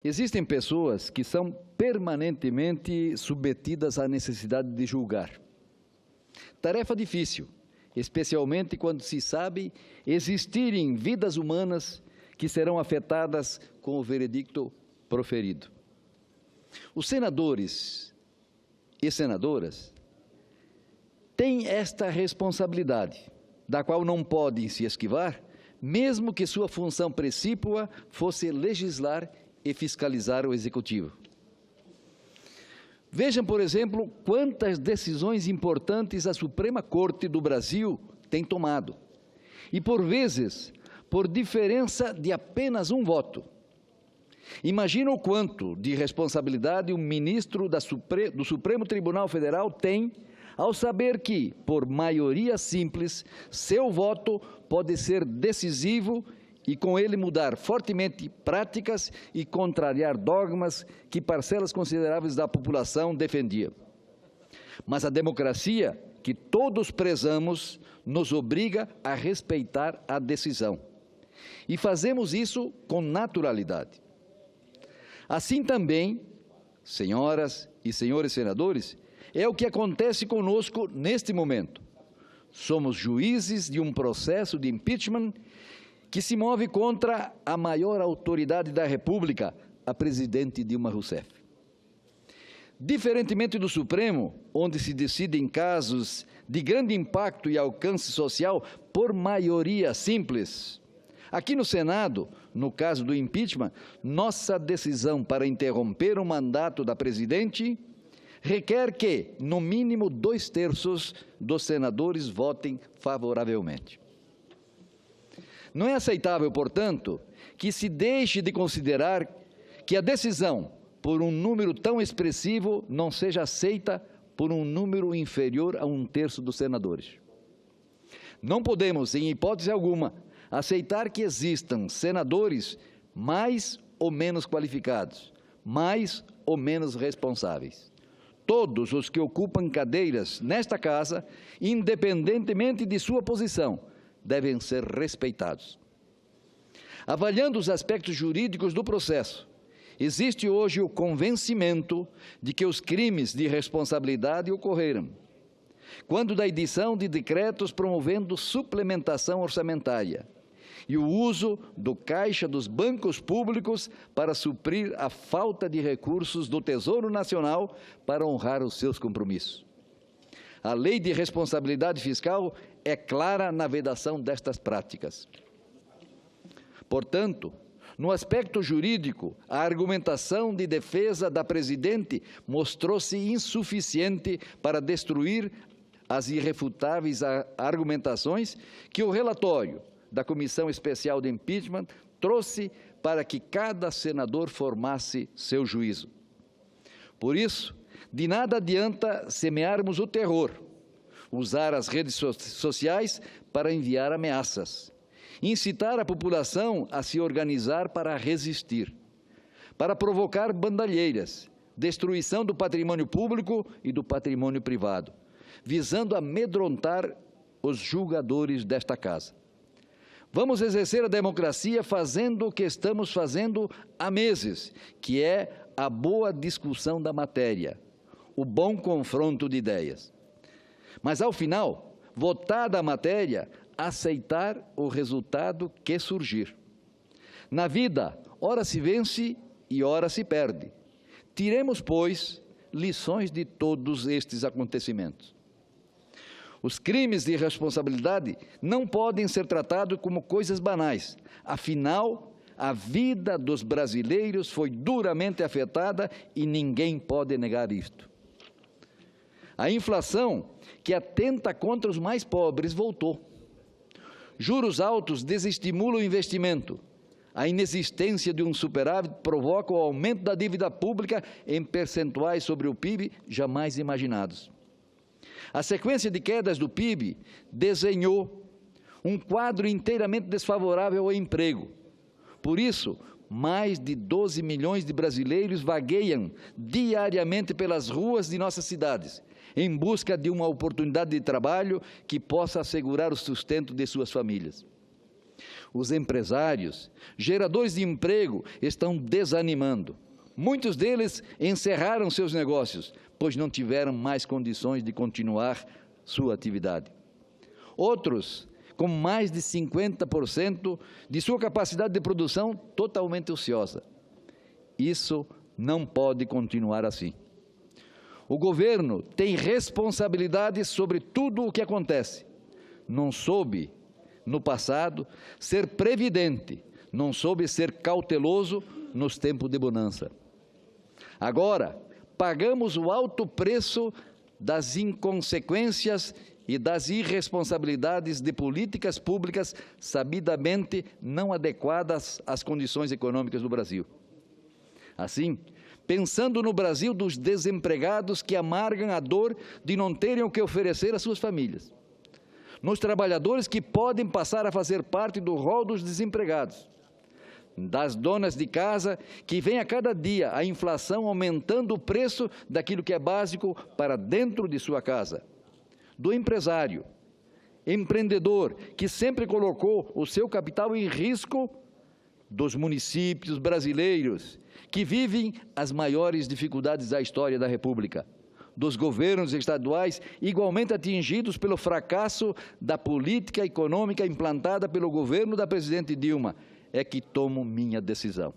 Existem pessoas que são permanentemente submetidas à necessidade de julgar. Tarefa difícil, especialmente quando se sabe existirem vidas humanas que serão afetadas com o veredicto proferido. Os senadores e senadoras têm esta responsabilidade, da qual não podem se esquivar, mesmo que sua função precípua fosse legislar e fiscalizar o Executivo. Vejam, por exemplo, quantas decisões importantes a Suprema Corte do Brasil tem tomado, e por vezes, por diferença de apenas um voto. Imagina o quanto de responsabilidade um ministro do Supremo Tribunal Federal tem ao saber que, por maioria simples, seu voto pode ser decisivo e com ele mudar fortemente práticas e contrariar dogmas que parcelas consideráveis da população defendia. Mas a democracia, que todos prezamos, nos obriga a respeitar a decisão. E fazemos isso com naturalidade. Assim também, senhoras e senhores senadores, é o que acontece conosco neste momento. Somos juízes de um processo de impeachment que se move contra a maior autoridade da República, a presidente Dilma Rousseff. Diferentemente do Supremo, onde se decidem casos de grande impacto e alcance social por maioria simples, aqui no Senado, no caso do impeachment, nossa decisão para interromper o mandato da presidente requer que, no mínimo, 2/3 dos senadores votem favoravelmente. Não é aceitável, portanto, que se deixe de considerar que a decisão, por um número tão expressivo, não seja aceita por um número inferior a 1/3 dos senadores. Não podemos, em hipótese alguma, aceitar que existam senadores mais ou menos qualificados, mais ou menos responsáveis. Todos os que ocupam cadeiras nesta casa, independentemente de sua posição, devem ser respeitados. Avaliando os aspectos jurídicos do processo, existe hoje o convencimento de que os crimes de responsabilidade ocorreram quando da edição de decretos promovendo suplementação orçamentária e o uso do caixa dos bancos públicos para suprir a falta de recursos do Tesouro Nacional para honrar os seus compromissos. A Lei de Responsabilidade Fiscal é clara na vedação destas práticas. Portanto, no aspecto jurídico, a argumentação de defesa da presidente mostrou-se insuficiente para destruir as irrefutáveis argumentações que o relatório da Comissão Especial de Impeachment trouxe para que cada senador formasse seu juízo. Por isso, de nada adianta semearmos o terror, usar as redes sociais para enviar ameaças, incitar a população a se organizar para resistir, para provocar bandalheiras, destruição do patrimônio público e do patrimônio privado, visando amedrontar os julgadores desta casa. Vamos exercer a democracia fazendo o que estamos fazendo há meses, que é a boa discussão da matéria, o bom confronto de ideias. Mas, ao final, votada a matéria, aceitar o resultado que surgir. Na vida, ora se vence e ora se perde. Tiremos, pois, lições de todos estes acontecimentos. Os crimes de responsabilidade não podem ser tratados como coisas banais. Afinal, a vida dos brasileiros foi duramente afetada e ninguém pode negar isto. A inflação, que atenta contra os mais pobres, voltou. Juros altos desestimulam o investimento. A inexistência de um superávit provoca o aumento da dívida pública em percentuais sobre o PIB jamais imaginados. A sequência de quedas do PIB desenhou um quadro inteiramente desfavorável ao emprego. Por isso, mais de 12 milhões de brasileiros vagueiam diariamente pelas ruas de nossas cidades, em busca de uma oportunidade de trabalho que possa assegurar o sustento de suas famílias. Os empresários, geradores de emprego, estão desanimando. Muitos deles encerraram seus negócios, pois não tiveram mais condições de continuar sua atividade. Outros, com mais de 50% de sua capacidade de produção totalmente ociosa. Isso não pode continuar assim. O governo tem responsabilidade sobre tudo o que acontece. Não soube, no passado, ser previdente, não soube ser cauteloso nos tempos de bonança. Agora, pagamos o alto preço das inconsequências e das irresponsabilidades de políticas públicas sabidamente não adequadas às condições econômicas do Brasil. Assim, pensando no Brasil dos desempregados que amargam a dor de não terem o que oferecer às suas famílias, nos trabalhadores que podem passar a fazer parte do rol dos desempregados, das donas de casa que veem a cada dia a inflação aumentando o preço daquilo que é básico para dentro de sua casa, do empresário, empreendedor que sempre colocou o seu capital em risco, dos municípios brasileiros que vivem as maiores dificuldades da história da República, dos governos estaduais igualmente atingidos pelo fracasso da política econômica implantada pelo governo da presidente Dilma, é que tomo minha decisão.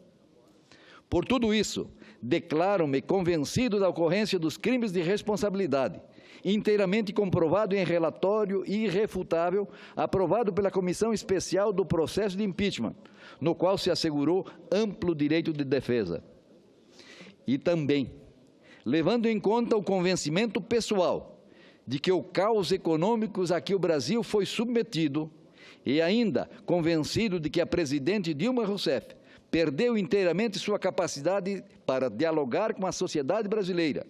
Por tudo isso, declaro-me convencido da ocorrência dos crimes de responsabilidade, inteiramente comprovado em relatório irrefutável, aprovado pela Comissão Especial do Processo de Impeachment, no qual se assegurou amplo direito de defesa. E também, levando em conta o convencimento pessoal de que o caos econômico a que o Brasil foi submetido, e ainda convencido de que a presidente Dilma Rousseff perdeu inteiramente sua capacidade para dialogar com a sociedade brasileira,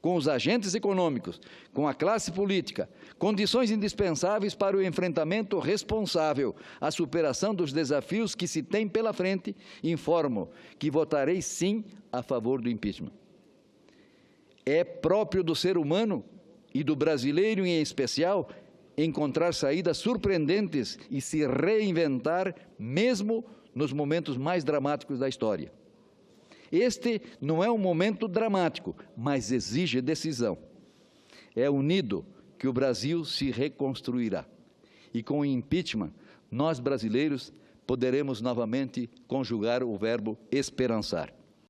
com os agentes econômicos, com a classe política, condições indispensáveis para o enfrentamento responsável, a superação dos desafios que se tem pela frente, informo que votarei sim a favor do impeachment. É próprio do ser humano e do brasileiro em especial encontrar saídas surpreendentes e se reinventar mesmo nos momentos mais dramáticos da história. Este não é um momento dramático, mas exige decisão. É unido que o Brasil se reconstruirá. E com o impeachment, nós brasileiros poderemos novamente conjugar o verbo esperançar.